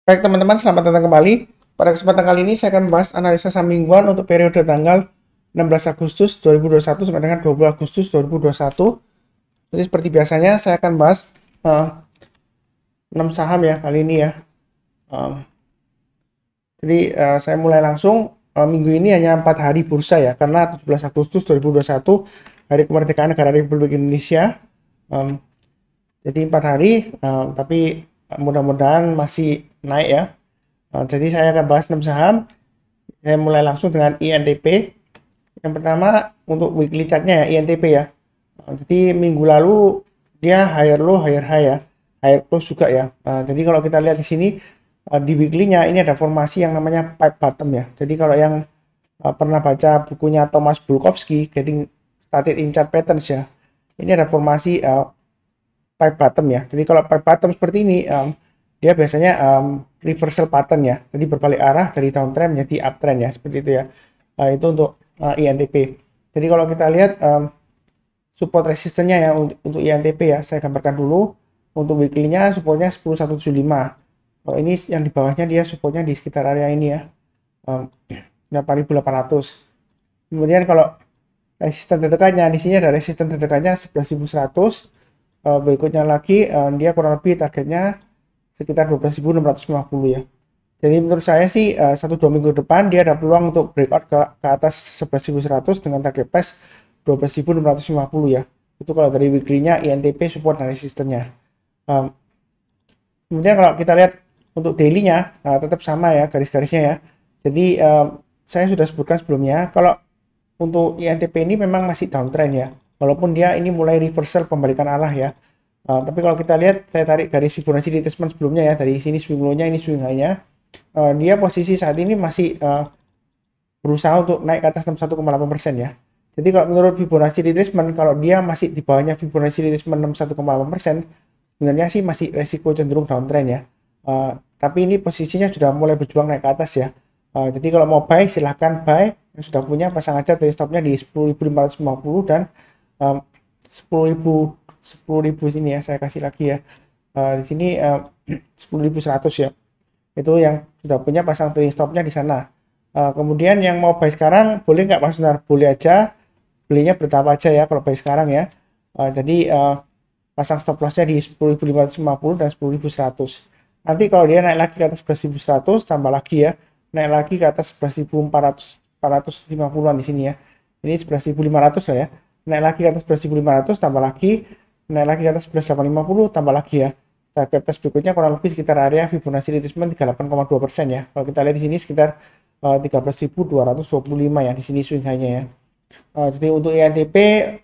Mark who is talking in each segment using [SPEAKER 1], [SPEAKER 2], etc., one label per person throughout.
[SPEAKER 1] Baik teman-teman, selamat datang kembali. Pada kesempatan kali ini saya akan membahas analisa saham mingguan untuk periode tanggal 16 Agustus 2021 sampai dengan 20 Agustus 2021. Jadi seperti biasanya saya akan bahas 6 saham ya kali ini ya. Saya mulai langsung. Minggu ini hanya 4 hari bursa ya, karena 17 Agustus 2021 hari kemerdekaan negara Republik Indonesia. Jadi 4 hari, tapi mudah-mudahan masih naik ya. Jadi saya akan bahas 6 saham. Saya mulai langsung dengan INTP. Yang pertama untuk weekly chartnya ya, INTP ya. Jadi minggu lalu dia higher low, higher high ya, higher close juga ya. Jadi kalau kita lihat di sini di weekly-nya ini ada formasi yang namanya pipe bottom ya. Jadi kalau yang pernah baca bukunya Thomas Bulkowski, Getting Started in Chart Patterns ya, ini ada formasi pipe bottom ya. Jadi kalau pipe bottom seperti ini, dia biasanya reversal pattern ya. Jadi berbalik arah dari downtrend menjadi uptrend ya, seperti itu ya. Itu untuk INTP. Jadi kalau kita lihat support resistennya ya untuk INTP ya, saya gambarkan dulu. Untuk weekly-nya supportnya 10175. Kalau ini yang di bawahnya dia supportnya di sekitar area ini ya, 8.800. Kemudian kalau resisten terdekatnya di sini ada resisten terdekatnya 11.100. Berikutnya lagi dia kurang lebih targetnya sekitar 12.650 ya. Jadi menurut saya sih 1-2 minggu depan dia ada peluang untuk breakout ke atas 11.100 dengan target price 12.650 ya. Itu kalau dari weekly-nya INTP support dan resistennya. Kemudian kalau kita lihat untuk daily-nya tetap sama ya garis-garisnya ya. Jadi saya sudah sebutkan sebelumnya kalau untuk INTP ini memang masih downtrend ya. Walaupun dia ini mulai reversal pembalikan arah ya. Tapi kalau kita lihat, saya tarik garis Fibonacci retracement sebelumnya ya, dari sini swing low-nya, ini swing high-nya. Dia posisi saat ini masih berusaha untuk naik ke atas 61,8% ya. Jadi kalau menurut Fibonacci retracement, kalau dia masih di bawahnya Fibonacci retracement 61,8%, sebenarnya sih masih resiko cenderung downtrend ya. Tapi ini posisinya sudah mulai berjuang naik ke atas ya. Jadi kalau mau buy, silahkan buy. Yang sudah punya pasang aja dari stopnya di 10.550 dan 10.000 sini ya, saya kasih lagi ya. Di sini 10.100 ya. Itu yang sudah punya pasang trading stopnya di sana. Kemudian yang mau buy sekarang boleh nggak Mas Sunar? Boleh aja, belinya bertahap aja ya kalau buy sekarang ya. Jadi pasang stop lossnya di 10.550 dan 10.100. Nanti kalau dia naik lagi ke atas 11.100 tambah lagi ya, naik lagi ke atas 11.450-an di sini ya. Ini 11.500 lah ya. Naik lagi ke atas 11.500 tambah lagi, naik lagi ke atas 11.850 tambah lagi ya. Target price berikutnya kurang lebih sekitar area Fibonacci retracement 38,2% ya. Kalau kita lihat di sini sekitar 13.225 ya di sini swing high-nya ya. Jadi untuk INTP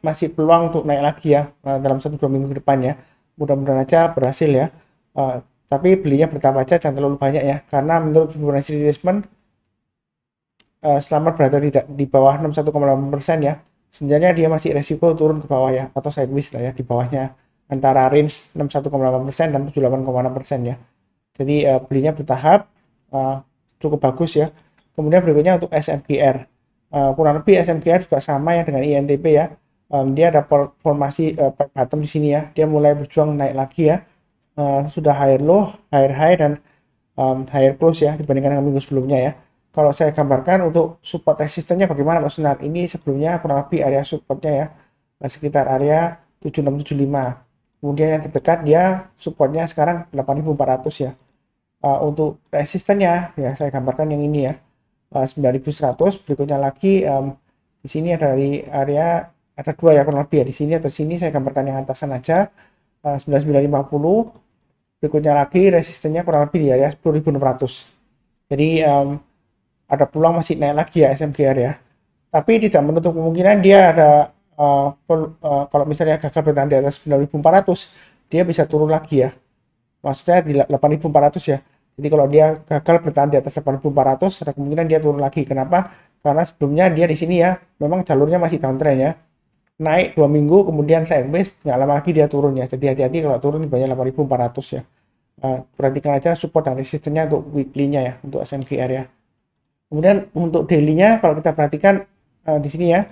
[SPEAKER 1] masih peluang untuk naik lagi ya dalam 1-2 minggu ke depan ya. Mudah-mudahan aja berhasil ya. Tapi belinya bertahap aja, jangan terlalu banyak ya. Karena menurut Fibonacci retracement selama berada di bawah 61,8% ya, sebenarnya dia masih resiko turun ke bawah ya, atau sideways lah ya, di bawahnya antara range 61,8% dan 78,6% ya. Jadi belinya bertahap, cukup bagus ya. Kemudian berikutnya untuk SMGR, kurang lebih SMGR juga sama ya dengan INTP ya. Dia ada formasi bottom di sini ya, dia mulai berjuang naik lagi ya. Sudah higher low, higher high dan higher close ya dibandingkan dengan minggu sebelumnya ya. Kalau saya gambarkan untuk support resistennya bagaimana Mas Sunar? Ini sebelumnya kurang lebih area supportnya ya, sekitar area 7675. Kemudian yang terdekat dia supportnya sekarang 8400 ya. Untuk resistennya ya saya gambarkan yang ini ya, 9100. Berikutnya lagi di sini ada dari area, ada dua ya kurang lebih ya, di sini atau sini saya gambarkan yang atasan aja, 9950. Berikutnya lagi resistennya kurang lebih di area 10.600. Jadi ada peluang masih naik lagi ya SMGR ya. Tapi tidak menutup kemungkinan dia ada kalau misalnya gagal bertahan di atas 9.400, dia bisa turun lagi ya. Maksudnya di 8.400 ya. Jadi kalau dia gagal bertahan di atas 8.400, ada kemungkinan dia turun lagi. Kenapa? Karena sebelumnya dia di sini ya, memang jalurnya masih downtrend ya. Naik 2 minggu, kemudian sideways, nggak lama lagi dia turun ya. Jadi hati-hati kalau turun di banyak 8.400 ya. Perhatikan aja support dan resistennya untuk weekly-nya ya, untuk SMGR ya. Kemudian untuk daily-nya kalau kita perhatikan di sini ya,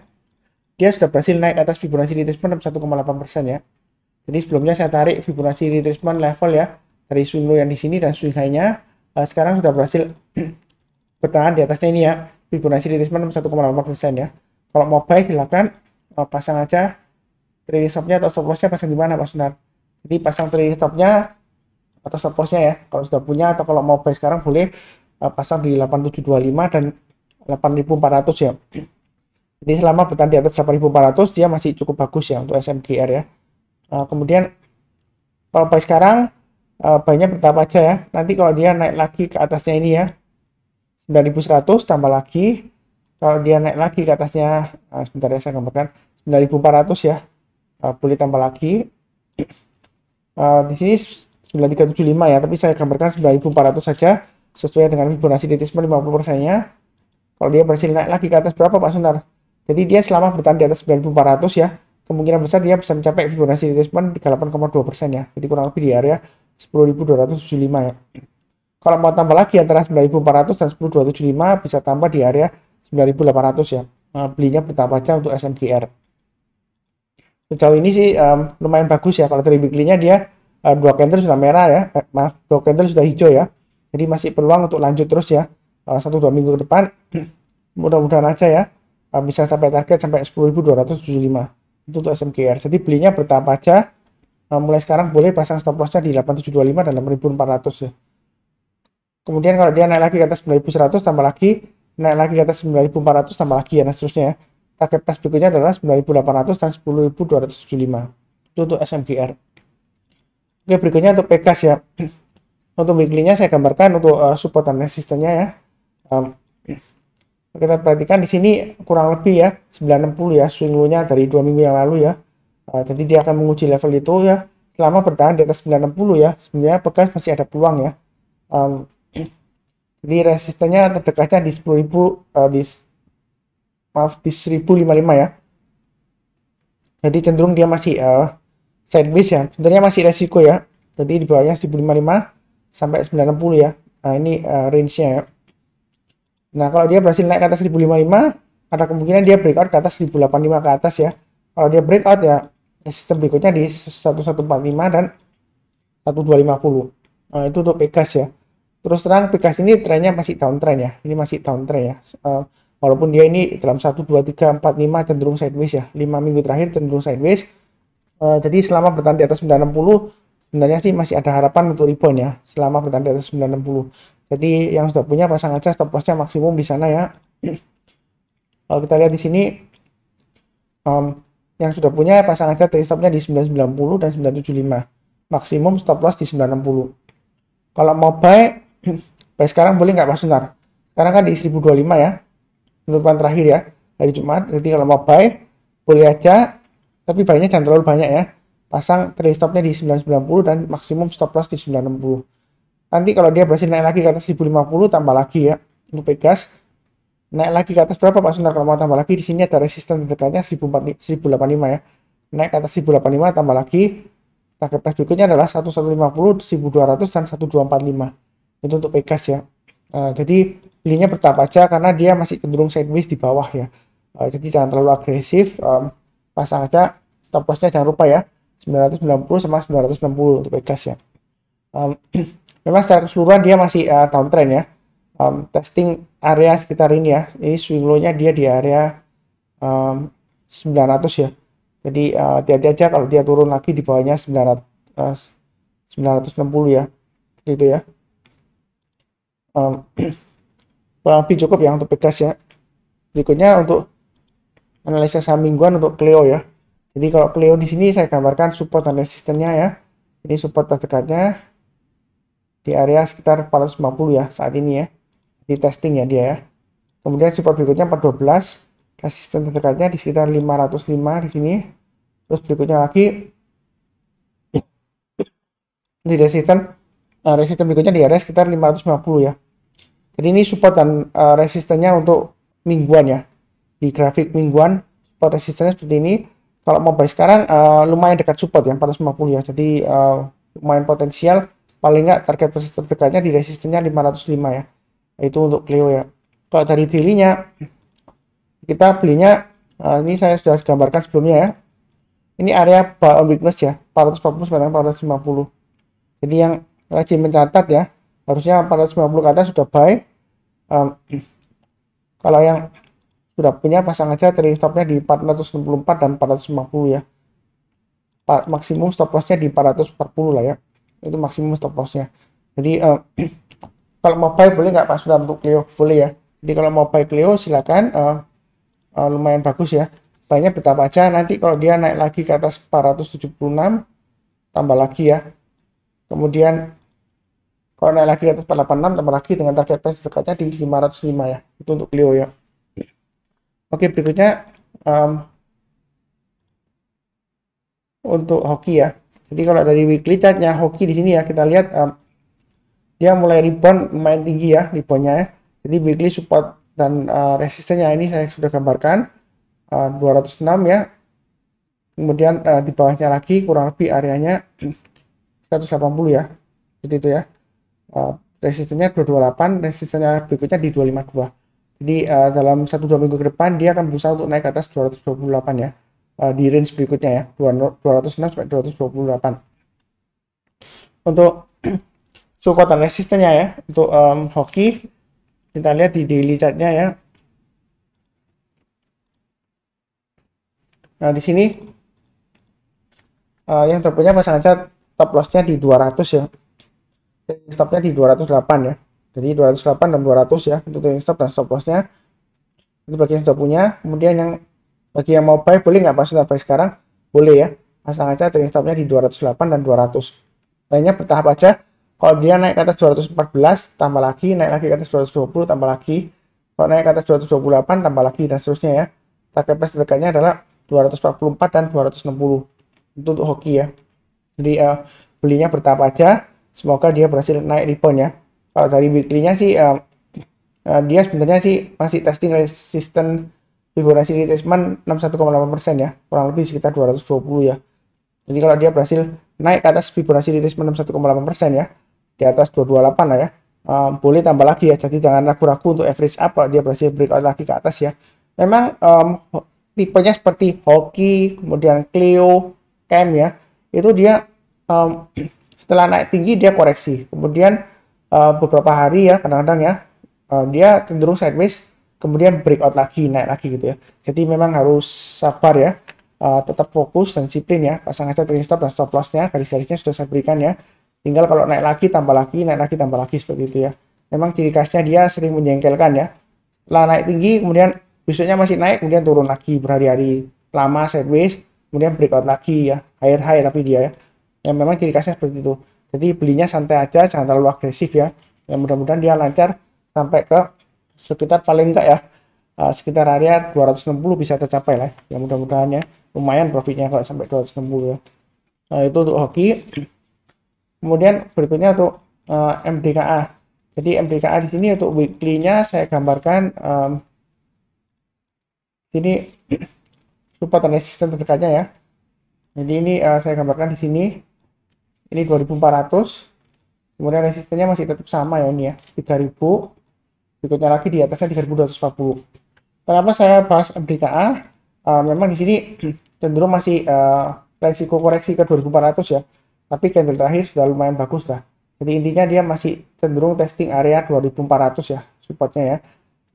[SPEAKER 1] dia sudah berhasil naik atas Fibonacci retracement 1,8% ya. Jadi sebelumnya saya tarik Fibonacci retracement level ya, dari swing low yang di sini dan swing high-nya. sekarang sudah berhasil bertahan di atasnya ini ya, Fibonacci retracement 1,8% ya. Kalau mau buy silakan pasang aja trailing stopnya atau stop lossnya, pasang di mana Pak Sunar. Jadi pasang trailing stopnya atau stop lossnya ya, kalau sudah punya, atau kalau mau buy sekarang boleh pasang di 8725 dan 8400 ya. Jadi selama bertahan di atas 8400 dia masih cukup bagus ya untuk SMGR ya. Kemudian kalau buy sekarang buy-nya bertahap aja ya. Nanti kalau dia naik lagi ke atasnya ini ya 9100 tambah lagi. Kalau dia naik lagi ke atasnya sebentar ya, saya gambarkan 9400 ya. Boleh tambah lagi. Di sini 9375 ya, tapi saya gambarkan 9400 saja sesuai dengan Fibonacci retracement 50%-nya. Kalau dia berhasil naik lagi ke atas berapa Pak Sunar? Jadi dia selama bertahan di atas 9400 ya, kemungkinan besar dia bisa mencapai Fibonacci retracement 38,2% ya. Jadi kurang lebih di area 10.275 ya. Kalau mau tambah lagi antara 9.400 dan 10.275 bisa tambah di area 9.800 ya. Belinya bertahap aja untuk SMGR. Sejauh ini sih lumayan bagus ya. Kalau dari weekly-nya dia dua candle sudah merah ya, dua candle sudah hijau ya. Jadi masih peluang untuk lanjut terus ya. 1-2 minggu ke depan mudah-mudahan aja ya bisa sampai target sampai 10.275 itu untuk SMGR. Jadi belinya bertahap aja. Mulai sekarang boleh pasang stop lossnya di 8725 dan 8400 ya. Kemudian kalau dia naik lagi ke atas 9100 tambah lagi, naik lagi ke atas 9400 tambah lagi ya, dan seterusnya ya. Target price berikutnya adalah 9800 dan 10.275 itu untuk SMGR. Oke, berikutnya untuk Pegas ya. Untuk weekly-nya saya gambarkan untuk support dan resistennya ya. Kita perhatikan di sini kurang lebih ya 960 ya swing low-nya dari 2 minggu yang lalu ya. Jadi dia akan menguji level itu ya. Selama bertahan di atas 960 ya, sebenarnya Pegas masih ada peluang ya. Jadi resistennya terdekatnya di 10.000 di 1055 ya. Jadi cenderung dia masih sideways ya. Sebenarnya masih resiko ya. Jadi di bawahnya 1055 sampai 960 ya. Nah, ini range-nya ya. Nah, kalau dia berhasil naik ke atas 1055, ada kemungkinan dia breakout ke atas 1085 ke atas ya. Kalau dia breakout ya, resisten berikutnya di 1145 dan 1250. Nah, itu untuk Pegas ya. Terus terang Pegas ini trennya masih downtrend ya. Ini masih downtrend ya. Walaupun dia ini dalam 1, 2, 3, 4, 5 cenderung sideways ya. 5 minggu terakhir cenderung sideways. Jadi selama bertahan di atas 960, sebenarnya sih masih ada harapan untuk rebound ya. Selama bertahan di atas 960. Jadi yang sudah punya pasang aja stop lossnya maksimum di sana ya. Kalau kita lihat di sini, yang sudah punya pasang aja trade stopnya di 990 dan 975. Maksimum stop loss di 960. Kalau mau buy sekarang boleh nggak Mas Sunar? Sekarang kan di 1025 ya. Penutupan terakhir ya hari Jumat. Jadi kalau mau buy boleh aja, tapi buy-nya jangan terlalu banyak ya. Pasang trade stopnya di 990 dan maksimum stop loss di 960. Nanti kalau dia berhasil naik lagi ke atas 1050 tambah lagi ya untuk Pegas. Naik lagi ke atas berapa Pak Sunar? Kalau mau tambah lagi di sini ada resisten terdekatnya 1085 ya. Naik ke atas 1085 tambah lagi. Target price berikutnya adalah 1150, 1200 dan 1245. Itu untuk Pegas ya. Jadi belinya bertahap aja karena dia masih cenderung sideways di bawah ya. Jadi jangan terlalu agresif. Pasang aja stop lossnya jangan lupa ya. 990 sama 960 untuk Pegas ya. Memang secara keseluruhan dia masih downtrend ya. Testing area sekitar ini ya. Ini swing low-nya dia di area 900 ya. Jadi hati-hati aja kalau dia turun lagi di bawahnya 960 ya. Gitu ya. Kurang lebih cukup ya untuk Pegas ya. Berikutnya untuk analisa saham mingguan untuk Cleo ya. Jadi kalau Cleo di sini saya gambarkan support dan resistennya ya. Ini support terdekatnya di area sekitar 450 ya saat ini ya. Di testing ya dia ya. Kemudian support berikutnya 412, resisten terdekatnya di sekitar 505 di sini. Terus berikutnya lagi di resisten berikutnya di area sekitar 550 ya. Jadi ini support dan resistennya untuk mingguan ya. Di grafik mingguan support resistennya seperti ini. Kalau mau buy sekarang lumayan dekat support ya 450 ya. Jadi lumayan potensial. Paling nggak target resisten terdekatnya di resistennya 505 ya. Itu untuk Cleo ya. Kalau dari daily-nya kita belinya ini saya sudah gambarkan sebelumnya ya. Ini area buy on weakness ya, 440 sampai 450. Jadi yang rajin mencatat ya, Harusnya 450 ke atas sudah buy. Kalau yang sudah punya, pasang aja trailing stopnya di 464 dan 450 ya. Maksimum stop lossnya di 440 lah ya. Itu maksimum stop lossnya. Jadi kalau mau buy boleh nggak Pak Sunar untuk Clio? Boleh ya. Jadi kalau mau buy Clio silakan, lumayan bagus ya. Banyak betapa aja nanti kalau dia naik lagi ke atas 476 tambah lagi ya. Kemudian kalau naik lagi ke atas 486 tambah lagi dengan target price dekatnya di 505 ya. Itu untuk Clio ya. Oke, berikutnya untuk hoki ya. Jadi kalau dari weekly chartnya hoki di sini ya, kita lihat dia mulai rebound lumayan tinggi ya reboundnya ya. Jadi weekly support dan resistennya ini saya sudah gambarkan 206 ya. Kemudian di bawahnya lagi kurang lebih areanya 180 ya. Seperti itu ya. Resistennya 228, resistennya berikutnya di 252. Jadi dalam 1-2 minggu ke depan dia akan berusaha untuk naik ke atas 228 ya. Di range berikutnya ya, 206 sampai 228. Untuk support dan resistennya ya, untuk hoki kita lihat di daily chartnya ya. Nah di sini yang terpunya pasangan chart stop lossnya di 200 ya, stopnya di 208 ya. Jadi 208 dan 200 ya untuk stop dan stop lossnya. Itu bagi yang sudah punya. Kemudian yang bagi yang mau buy boleh nggak pas sudah buy sekarang? Boleh ya. Pasang aja trading stopnya di 208 dan 200. Banyak bertahap aja. Kalau dia naik ke atas 214 tambah lagi, naik lagi ke atas 220 tambah lagi. Kalau naik ke atas 228 tambah lagi dan seterusnya ya. Target price terdekatnya adalah 244 dan 260. Itu untuk hoki ya. Jadi belinya bertahap aja. Semoga dia berhasil naik rebound ya. Kalau dari weekly-nya sih dia sebenarnya sih masih testing resisten Fibonacci retracement 61,8% ya, kurang lebih sekitar 220 ya. Jadi kalau dia berhasil naik ke atas Fibonacci retracement 61,8% ya, di atas 228 lah ya, boleh tambah lagi ya. Jadi jangan ragu-ragu untuk average up kalau dia berhasil breakout lagi ke atas ya. Memang tipenya seperti hoki, kemudian Clio, Cam ya, itu dia setelah naik tinggi dia koreksi, kemudian beberapa hari ya kadang-kadang ya dia cenderung sideways, kemudian breakout lagi, naik lagi gitu ya. Jadi memang harus sabar ya, tetap fokus dan disiplin ya. Pasang aja trailing stop dan stop lossnya, garis-garisnya sudah saya berikan ya. Tinggal kalau naik lagi tambah lagi, naik lagi tambah lagi seperti itu ya. Memang ciri khasnya dia sering menjengkelkan ya. Setelah naik tinggi, kemudian besoknya masih naik, kemudian turun lagi berhari-hari lama sideways, kemudian breakout lagi ya, higher high tapi dia ya. Yang memang ciri khasnya seperti itu. Jadi belinya santai aja, jangan terlalu agresif ya. Yang mudah-mudahan dia lancar sampai ke sekitar paling enggak ya sekitar area 260 bisa tercapai lah ya, mudah-mudahan ya. Lumayan profitnya kalau sampai 260 ya. Itu untuk hoki. Kemudian berikutnya untuk MDKA. Jadi MDKA di sini untuk weekly-nya saya gambarkan sini support dan resisten terdekatnya ya. Jadi ini saya gambarkan di sini. Ini 2400. Kemudian resistennya masih tetap sama ya ini ya, 3000. Berikutnya lagi di atasnya 3240. Kenapa saya bahas MDKA? Memang di sini cenderung masih resiko koreksi ke 2400 ya. Tapi candle terakhir sudah lumayan bagus lah. Jadi intinya dia masih cenderung testing area 2400 ya, supportnya ya.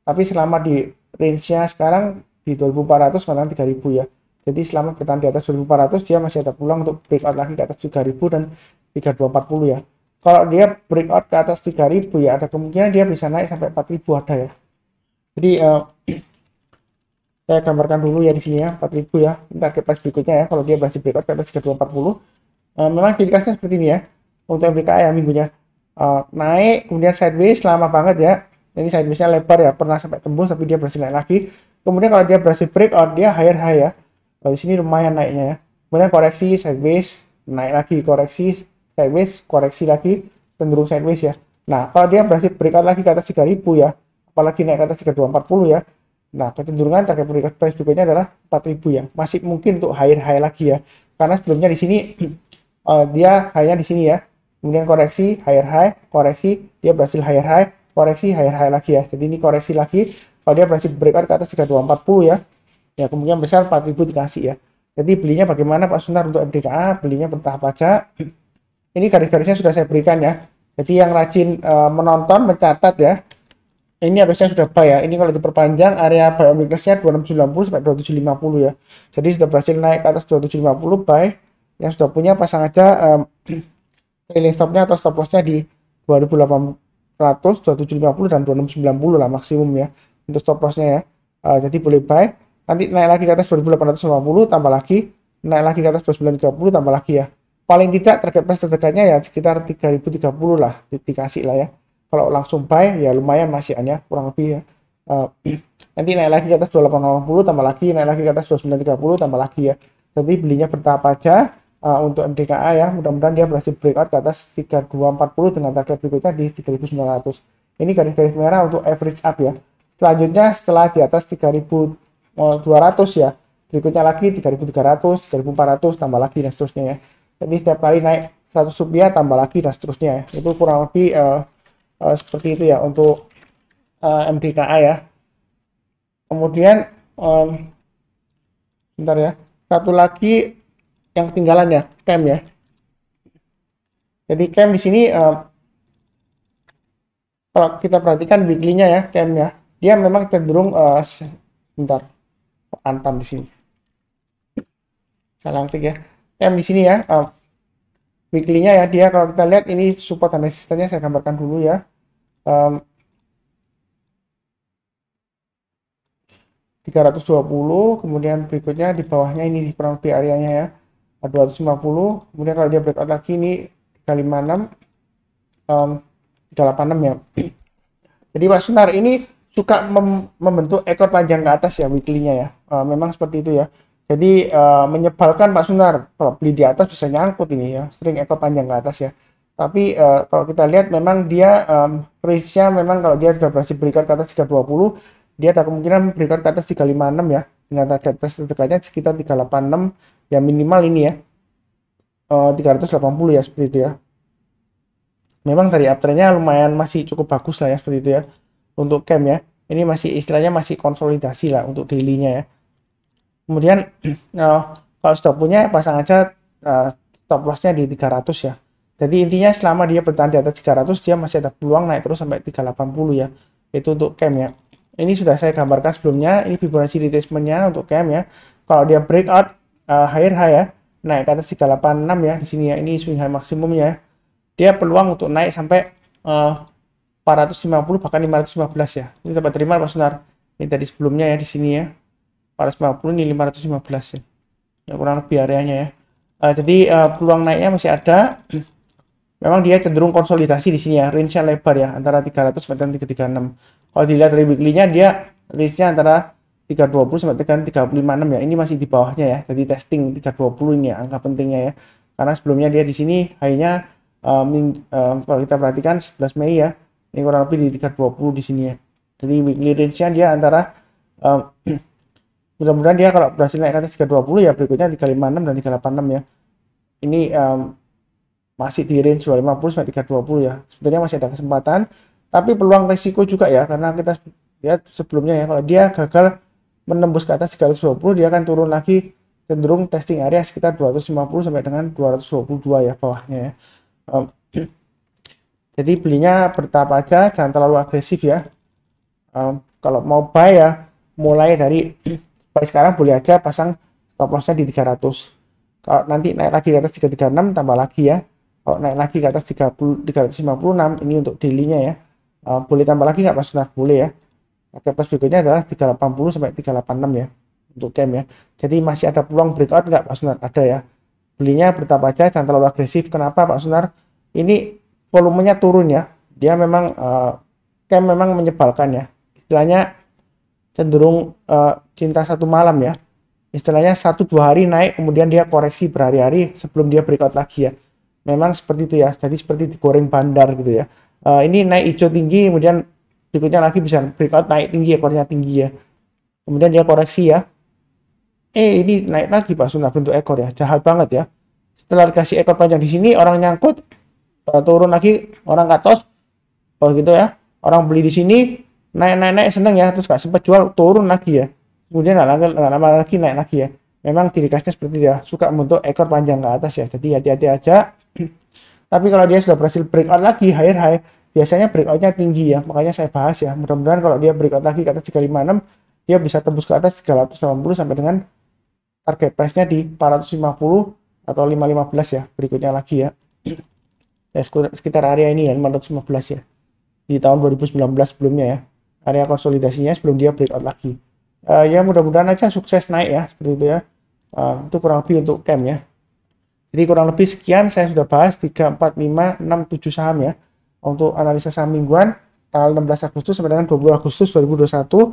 [SPEAKER 1] Tapi selama di range-nya sekarang di 2400 malah 3000 ya. Jadi selama bertahan di atas 2400 dia masih ada peluang untuk breakout lagi ke atas 3000 dan 3240 ya. Kalau dia breakout ke atas 3000 ya ada kemungkinan dia bisa naik sampai 4000 ada ya. Jadi saya gambarkan dulu ya di sini ya 4000 ya. Target price berikutnya ya kalau dia berhasil breakout ke atas 3240. Memang ciri khasnya seperti ini ya. Untuk MDKA ya minggunya naik kemudian sideways lama banget ya. Ini sidewaysnya lebar ya, pernah sampai tembus tapi dia berhasil naik lagi. Kemudian kalau dia berhasil breakout dia higher high ya. Di sini lumayan naiknya ya. Kemudian koreksi sideways, naik lagi, koreksi sideways, koreksi lagi, cenderung sideways ya. Nah, kalau dia berhasil breakout lagi ke atas 3000 ya, apalagi naik ke atas 3240 ya. Nah, kecenderungan target breakout price berikutnya adalah 4000 ya. Masih mungkin untuk higher high lagi ya. Karena sebelumnya di sini dia high-nya di sini ya. Kemudian koreksi, higher high, koreksi, dia berhasil higher high, koreksi, higher high lagi ya. Jadi ini koreksi lagi, kalau dia berhasil breakout ke atas 3240 ya. Ya kemungkinan besar 4000 dikasih ya. Jadi belinya bagaimana Pak Sunar untuk MDKA? Belinya bertahap aja. Ini garis-garisnya sudah saya berikan ya. Jadi yang rajin menonton, mencatat ya, ini harusnya sudah buy ya. Ini kalau diperpanjang area buy on weakness-nya 2690 sampai 2750 ya. Jadi sudah berhasil naik ke atas 2750 buy. Yang sudah punya pasang aja trailing stop-nya atau stop loss-nya di 2800, 2750 dan 2690 lah maksimum ya untuk stop loss-nya ya. Jadi boleh buy. Nanti naik lagi ke atas 2850 tambah lagi, naik lagi ke atas 2930 tambah lagi ya. Paling tidak target price terdekatnya ya sekitar 3030 lah dikasih lah ya. Kalau langsung buy ya lumayan masih ya kurang lebih ya. Nanti naik lagi ke atas 2880 tambah lagi, naik lagi ke atas 2930 tambah lagi ya. Jadi belinya bertahap aja untuk MDKA ya. Mudah-mudahan dia berhasil breakout ke atas 3240 dengan target berikutnya di 3900. Ini garis-garis merah untuk average up ya. Selanjutnya setelah di atas 3200 ya, berikutnya lagi 3300, 3400 tambah lagi dan seterusnya ya. Jadi setiap kali naik 100 rupiah tambah lagi dan seterusnya ya. Itu kurang lebih seperti itu ya untuk MDKA ya. Kemudian bentar ya, satu lagi yang ketinggalan ya, CAM ya. Jadi CAM di sini kalau kita perhatikan weekly-nya ya, CAM ya, dia memang cenderung bentar, antam di sini. Salah ketik ya. CAM di sini ya, weekly-nya ya, dia kalau kita lihat ini support dan resistennya saya gambarkan dulu ya. 320, kemudian berikutnya di bawahnya ini kurang lebih areanya ya 250, kemudian kalau dia breakout lagi ini 356, 386 ya. Jadi Pak Sunar ini suka membentuk ekor panjang ke atas ya weekly-nya ya, memang seperti itu ya. Jadi menyebalkan Pak Sunar, kalau beli di atas bisa nyangkut ini ya, sering ekor panjang ke atas ya. Tapi kalau kita lihat memang dia range-nya memang kalau dia sudah berhasil breakout ke atas 320, dia ada kemungkinan breakout ke atas 356 ya, dengan target price terdekatnya sekitar 386 ya, minimal ini ya 380 ya, seperti itu ya. Memang dari uptrendnya lumayan masih cukup bagus lah ya, seperti itu ya untuk CAM ya. Ini masih istilahnya masih konsolidasi lah untuk daily-nya ya. Kemudian kalau sudah punya pasang aja stop loss-nya di 300 ya. Jadi intinya selama dia bertahan di atas 300 dia masih ada peluang naik terus sampai 380 ya. Itu untuk CAM ya. Ini sudah saya gambarkan sebelumnya, ini Fibonacci retracement-nya untuk CAM ya. Kalau dia breakout higher high ya, naik ke atas 386 ya di sini ya. Ini swing high maksimumnya ya. Dia peluang untuk naik sampai 450 bahkan 515 ya. Ini dapat terima Pak Sunar. Ini tadi sebelumnya ya di sini ya. 450 ini 515 ya. Ya kurang lebih areanya ya. Jadi peluang naiknya masih ada. Memang dia cenderung konsolidasi di sini ya, range-nya lebar ya, antara 300 sampai 336. Kalau dilihat dari weekly-nya dia range-nya antara 320 sampai 356 ya. Ini masih di bawahnya ya. Jadi testing 320 ini ya, angka pentingnya ya. Karena sebelumnya dia di sini high-nya kalau kita perhatikan 11 Mei ya. Ini kurang lebih di 320 di sini ya. Jadi weekly range-nya dia antara mudah-mudahan dia kalau berhasil naik ke atas 320 ya, berikutnya 356 dan 386 ya. Ini masih di range 250 sampai 320 ya. Sebenarnya masih ada kesempatan, tapi peluang risiko juga ya, karena kita lihat sebelumnya ya, kalau dia gagal menembus ke atas 320 dia akan turun lagi, cenderung testing area sekitar 250 sampai dengan 222 ya bawahnya ya. Jadi belinya bertahap aja, jangan terlalu agresif ya. Kalau mau buy ya mulai dari buy sekarang boleh aja pasang stop loss-nya di 300. Kalau nanti naik lagi ke atas 336 tambah lagi ya. Kalau naik lagi ke atas 356 ini untuk daily-nya ya. Boleh tambah lagi nggak Mas Sunar? Boleh ya. Target price berikutnya adalah 380 sampai 386 ya untuk CAM ya. Jadi masih ada peluang breakout nggak Pak Sunar? Ada ya. Belinya bertahap aja, jangan terlalu agresif. Kenapa Pak Sunar? Ini volumenya turun ya. Dia memang CAM memang menyebalkan ya. Istilahnya cenderung cinta satu malam ya. Istilahnya 1-2 hari naik, kemudian dia koreksi berhari-hari sebelum dia breakout lagi ya. Memang seperti itu ya. Jadi seperti digoreng bandar gitu ya. Ini naik hijau tinggi, kemudian berikutnya lagi bisa breakout naik tinggi, ekornya tinggi ya. Kemudian dia koreksi ya. Ini naik lagi Pak Sunar bentuk ekor ya. Jahat banget ya. Setelah dikasih ekor panjang di sini, orang nyangkut, turun lagi, orang katos. Oh gitu ya. Orang beli di sini, naik seneng ya, terus gak sempat jual, turun lagi ya. Kemudian nggak lama lagi naik lagi ya. Memang ciri khasnya seperti itu ya, suka membentuk ekor panjang ke atas ya. Jadi hati-hati aja. Tapi kalau dia sudah berhasil breakout lagi higher high, biasanya breakoutnya tinggi ya, makanya saya bahas ya. Mudah-mudahan kalau dia breakout lagi ke atas 356, dia bisa tembus ke atas 380 sampai dengan target price-nya di 450 atau 515 ya, berikutnya lagi ya. Ya sekitar area ini ya, 515 ya. Di tahun 2019 sebelumnya ya. Area konsolidasinya sebelum dia breakout lagi. Ya mudah-mudahan aja sukses naik ya, seperti itu ya. Itu kurang lebih untuk CAM ya. Jadi kurang lebih sekian saya sudah bahas 3, 4, 5, 6, 7 saham ya. Untuk analisa saham mingguan tanggal 16 Agustus sampai dengan 20 Agustus 2021.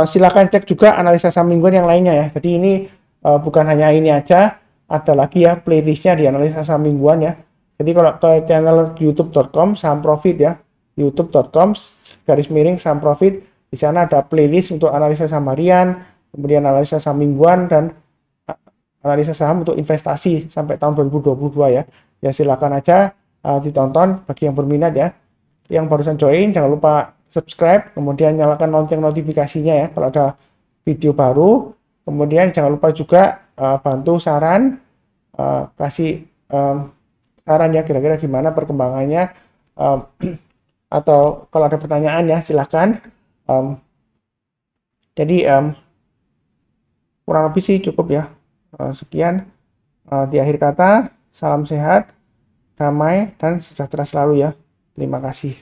[SPEAKER 1] Silakan cek juga analisa saham mingguan yang lainnya ya. Jadi ini bukan hanya ini aja, ada lagi ya playlistnya di analisa saham mingguan ya. Jadi kalau ke channel youtube.com saham profit ya, youtube.com/saham profit, di sana ada playlist untuk analisa saham harian, kemudian analisa saham mingguan, dan analisa saham untuk investasi sampai tahun 2022 ya. Ya silakan aja ditonton bagi yang berminat ya. Yang barusan join jangan lupa subscribe, kemudian nyalakan lonceng notifikasinya ya kalau ada video baru. Kemudian jangan lupa juga bantu saran, kasih saran ya kira-kira gimana perkembangannya, atau kalau ada pertanyaan ya silahkan. Jadi kurang lebih sih cukup ya. Sekian, di akhir kata, salam sehat, damai, dan sejahtera selalu ya. Terima kasih.